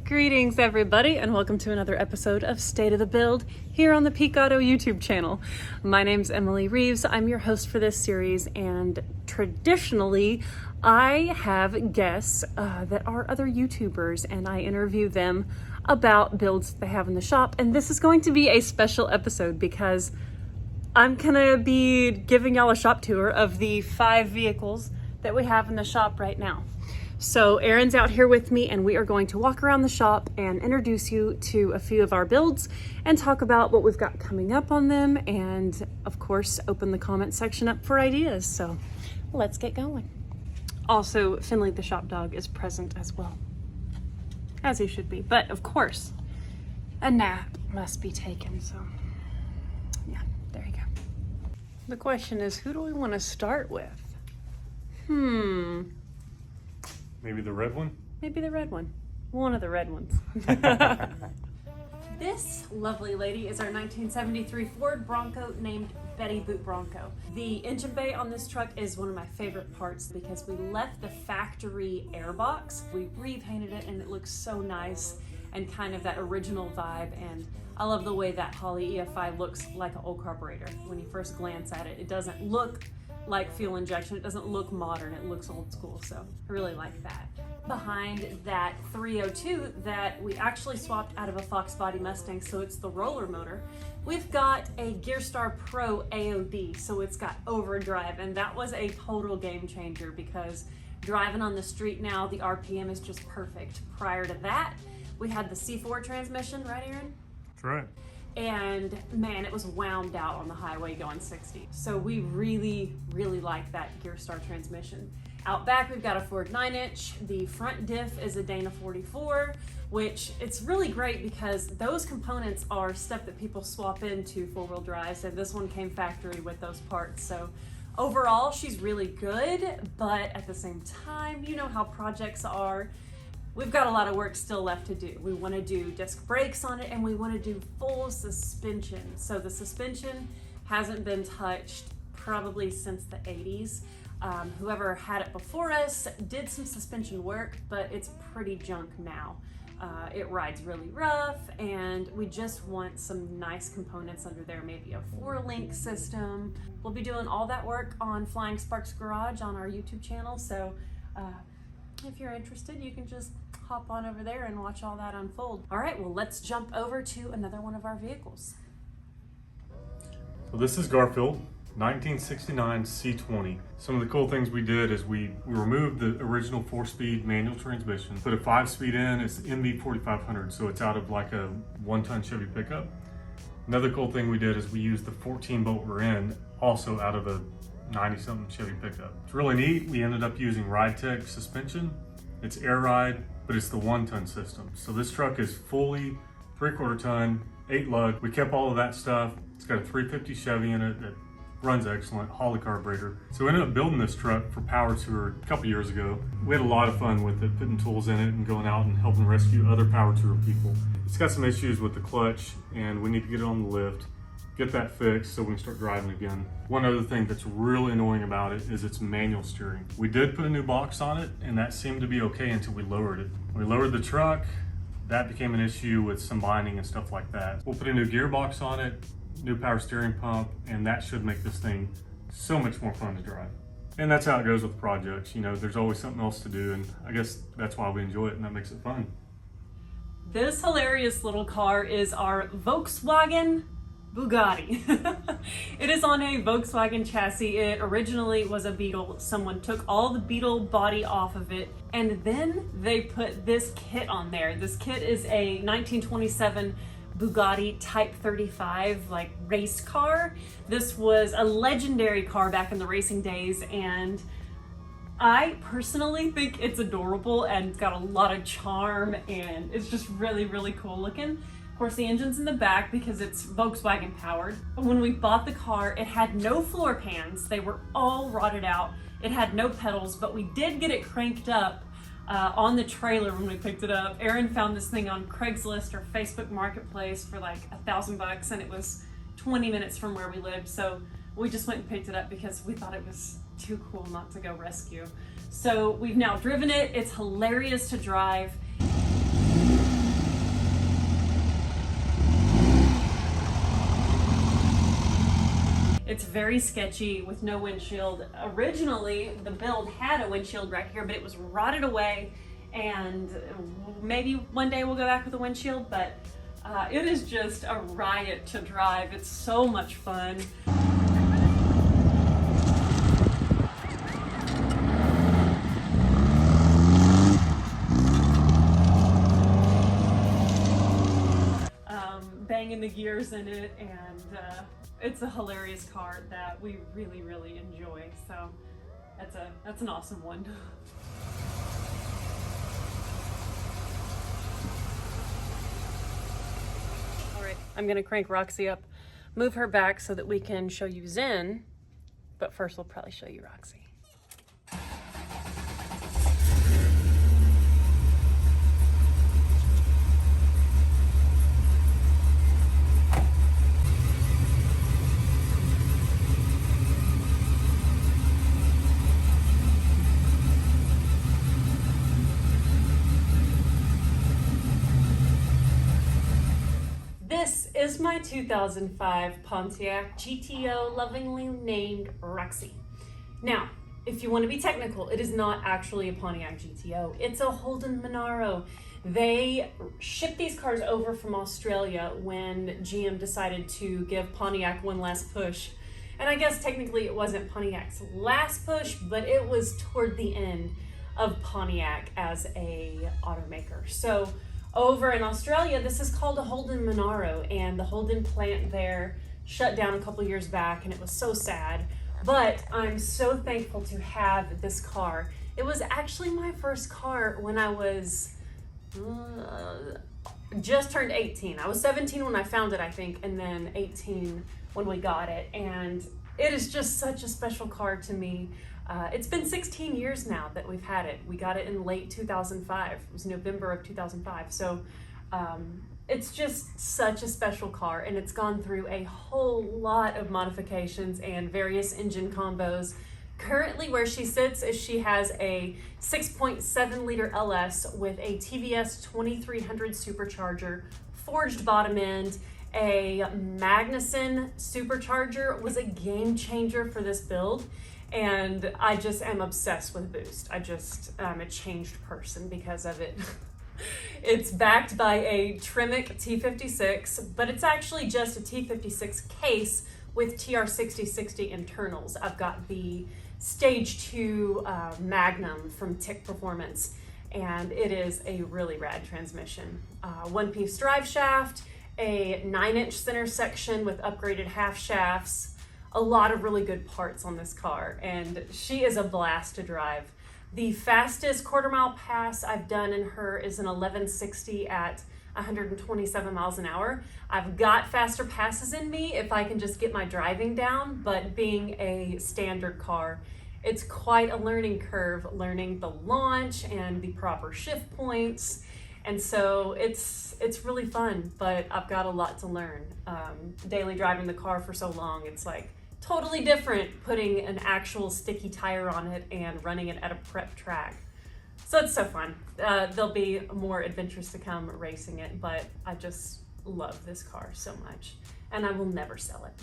Greetings everybody and welcome to another episode of State of the Build here on the Peak Auto YouTube channel. My name's Emily Reeves. I'm your host for this series, and traditionally I have guests that are other YouTubers and I interview them about builds that they have in the shop, and this is going to be a special episode because I'm gonna be giving y'all a shop tour of the 5 vehicles that we have in the shop right now. So Erin's out here with me and we are going to walk around the shop and introduce you to a few of our builds and talk about what we've got coming up on them, and of course open the comment section up for ideas. So let's get going. Also, Finley the shop dog is present as well, as he should be, but of course a nap must be taken, so yeah, there you go. The question is, who do we want to start with? Maybe the red one? Maybe the red one. One of the red ones. This lovely lady is our 1973 Ford Bronco named Betty Boot Bronco. The engine bay on this truck is one of my favorite parts because we left the factory airbox. We repainted it and it looks so nice and kind of that original vibe, and I love the way that Holley EFI looks like an old carburetor. When you first glance at it, it doesn't look like fuel injection. It doesn't look modern, it looks old school, so I really like that. Behind that 302 that we actually swapped out of a Fox Body Mustang, so it's the roller motor, we've got a Gearstar Pro AOD, so it's got overdrive, and that was a total game changer because driving on the street now, the RPM is just perfect. Prior to that, we had the C4 transmission, right Aaron? That's right. And man, it was wound out on the highway going 60. So we really like that Gearstar transmission. Out back, we've got a Ford 9-inch. The front diff is a Dana 44, which it's really great because those components are stuff that people swap into four-wheel drives, and this one came factory with those parts. So overall, she's really good, but at the same time, you know how projects are. We've got a lot of work still left to do. We want to do disc brakes on it and we want to do full suspension. So the suspension hasn't been touched probably since the 80s. Whoever had it before us did some suspension work, but it's pretty junk now. It rides really rough and we just want some nice components under there, maybe a 4-link system. We'll be doing all that work on Flying Sparks Garage on our YouTube channel. So if you're interested, you can just hop on over there and watch all that unfold. All right, well, let's jump over to another one of our vehicles. So this is Garfield, 1969 C20. Some of the cool things we did is we removed the original 4-speed manual transmission, put a 5-speed in. It's MB 4500, so it's out of like a 1-ton Chevy pickup. Another cool thing we did is we used the 14-bolt rear end, also out of a 90-something Chevy pickup. It's really neat. We ended up using RideTech suspension. It's air ride, but it's the 1-ton system. So this truck is fully 3/4 ton, 8 lug. We kept all of that stuff. It's got a 350 Chevy in it that runs excellent, Holley carburetor. So we ended up building this truck for Power Tour a couple years ago. We had a lot of fun with it, putting tools in it and going out and helping rescue other Power Tour people. It's got some issues with the clutch and we need to get it on the lift, get that fixed so we can start driving again. One other thing that's really annoying about it is its manual steering. We did put a new box on it and that seemed to be okay until we lowered it. When we lowered the truck, that became an issue with some binding and stuff like that. We'll put a new gearbox on it, new power steering pump, and that should make this thing so much more fun to drive. And that's how it goes with projects. You know, there's always something else to do, and I guess that's why we enjoy it and that makes it fun. This hilarious little car is our Volkswagen Bugatti. It is on a Volkswagen chassis. It originally was a Beetle. Someone took all the Beetle body off of it and then they put this kit on there. This kit is a 1927 Bugatti Type 35 like race car. This was a legendary car back in the racing days, and I personally think it's adorable and it's got a lot of charm and it's just really cool looking. Of course, the engine's in the back because it's Volkswagen powered. When we bought the car, it had no floor pans. They were all rotted out. It had no pedals, but we did get it cranked up on the trailer when we picked it up. Aaron found this thing on Craigslist or Facebook Marketplace for like $1,000, and it was 20 minutes from where we lived. So we just went and picked it up because we thought it was too cool not to go rescue. So we've now driven it. It's hilarious to drive. It's very sketchy with no windshield. Originally, the build had a windshield right here, but it was rotted away, and maybe one day we'll go back with a windshield, but it is just a riot to drive. It's so much fun. Banging the gears in it, and it's a hilarious car that we really enjoy. So that's an awesome one. All right, I'm gonna crank Roxy up, move her back so that we can show you Zen, but first we'll probably show you Roxy. This is my 2005 Pontiac GTO, lovingly named Roxy. Now, if you want to be technical, it is not actually a Pontiac GTO. It's a Holden Monaro. They shipped these cars over from Australia when GM decided to give Pontiac one last push. And I guess technically it wasn't Pontiac's last push, but it was toward the end of Pontiac as a automaker. So over in Australia, this is called a Holden Monaro, and the Holden plant there shut down a couple years back, and it was so sad. But I'm so thankful to have this car. It was actually my first car when I was just turned 18. I was 17 when I found it, I think, and then 18 when we got it. And it is just such a special car to me. It's been 16 years now that we've had it. We got it in late 2005. It was November of 2005. So it's just such a special car, and it's gone through a whole lot of modifications and various engine combos. Currently where she sits is she has a 6.7 liter LS with a TVS 2300 supercharger, forged bottom end. A Magnuson supercharger was a game changer for this build. And I just am obsessed with Boost. I just am a changed person because of it. It's backed by a Tremec T56, but it's actually just a T56 case with TR6060 internals. I've got the Stage 2 Magnum from Tick Performance, and it is a really rad transmission. One-piece drive shaft, a 9-inch center section with upgraded half shafts, a lot of really good parts on this car, and she is a blast to drive. The fastest quarter-mile pass I've done in her is an 1160 at 127 miles an hour. I've got faster passes in me if I can just get my driving down, but being a standard car, it's quite a learning curve, learning the launch and the proper shift points. And so it's really fun, but I've got a lot to learn. Daily driving the car for so long, it's like totally different putting an actual sticky tire on it and running it at a prep track. So it's so fun. There'll be more adventures to come racing it, but I just love this car so much, and I will never sell it.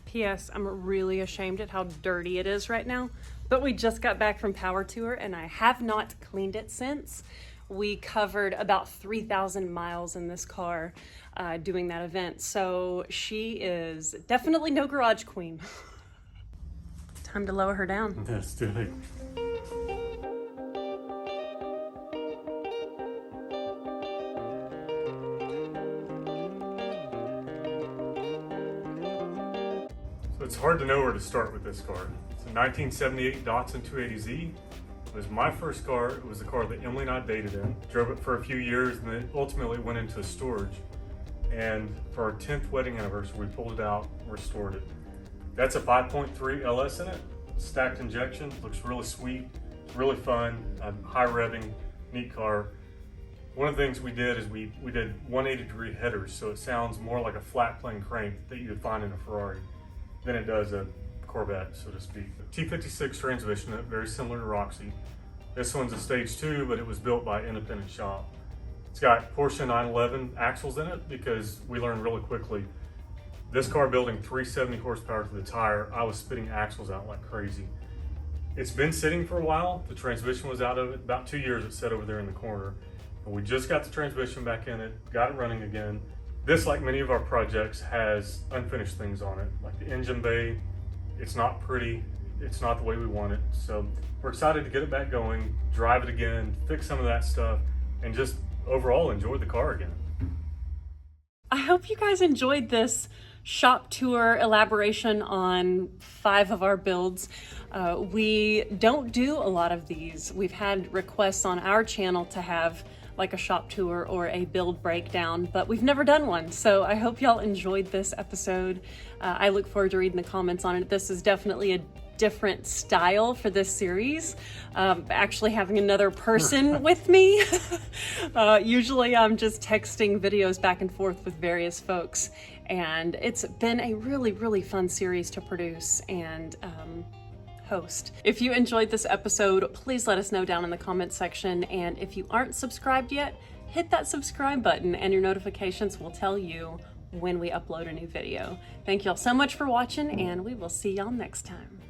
P.S. I'm really ashamed at how dirty it is right now, but we just got back from Power Tour and I have not cleaned it since. We covered about 3,000 miles in this car doing that event, so she is definitely no garage queen. Time to lower her down. Let's do it. So it's hard to know where to start with this car. It's a 1978 Datsun 280Z. It was my first car. It was the car that Emily and I dated in. Drove it for a few years and then ultimately went into storage. And for our 10th wedding anniversary, we pulled it out and restored it. That's a 5.3 LS in it, stacked injection, looks really sweet, really fun, high revving, neat car. One of the things we did is we did 180-degree headers, so it sounds more like a flat plane crank that you would find in a Ferrari than it does a Corvette, so to speak. T56 transmission, very similar to Roxy. This one's a Stage 2, but it was built by an independent shop. It's got Porsche 911 axles in it because we learned really quickly This car building 370 horsepower to the tire, I was spitting axles out like crazy. It's been sitting for a while. The transmission was out of it. About 2 years it sat over there in the corner. But we just got the transmission back in it, got it running again. This, like many of our projects, has unfinished things on it. Like the engine bay, it's not pretty. It's not the way we want it. So we're excited to get it back going, drive it again, fix some of that stuff, and just overall enjoy the car again. I hope you guys enjoyed this shop tour elaboration on 5 of our builds. We don't do a lot of these. We've had requests on our channel to have like a shop tour or a build breakdown, but we've never done one. So I hope y'all enjoyed this episode. I look forward to reading the comments on it. This is definitely a different style for this series. Actually having another person with me. Usually I'm just texting videos back and forth with various folks, and it's been a really, really fun series to produce and host. If you enjoyed this episode, please let us know down in the comments section, and if you aren't subscribed yet, hit that subscribe button and your notifications will tell you when we upload a new video. Thank y'all so much for watching, and we will see y'all next time.